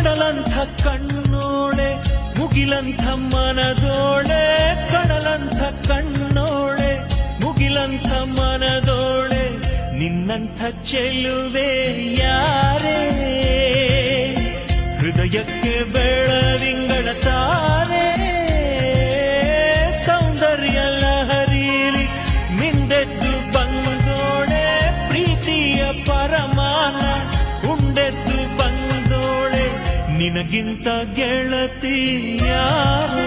ಕಡಲಂಥ ಕಣ್ಣೋಳೆ ಮುಗಿಲಂಥ ಮನದೋಳೆ, ಕಡಲಂಥ ಕಣ್ಣೋಳೆ ಮುಗಿಲಂಥ ಮನದೋಳೆ, ನಿನ್ನಂಥ ಚೆಲುವೆ ಯಾರೇ, ಹೃದಯಕ್ಕೆ ಬೆಳದಿಂಗಳ ತಾರೆ, ಸೌಂದರ್ಯ ಲಹರೀಲಿ ಮಿಂದೆದ್ದು ಬಂದೋಳೆ, ಪ್ರೀತಿಯ ಪರಮಾನ ಉಂಡೆದ್ದು ಬಂದೋಳೆ, ನಿನಗಿಂತ ಗೆಳತಿ ಯಾರು?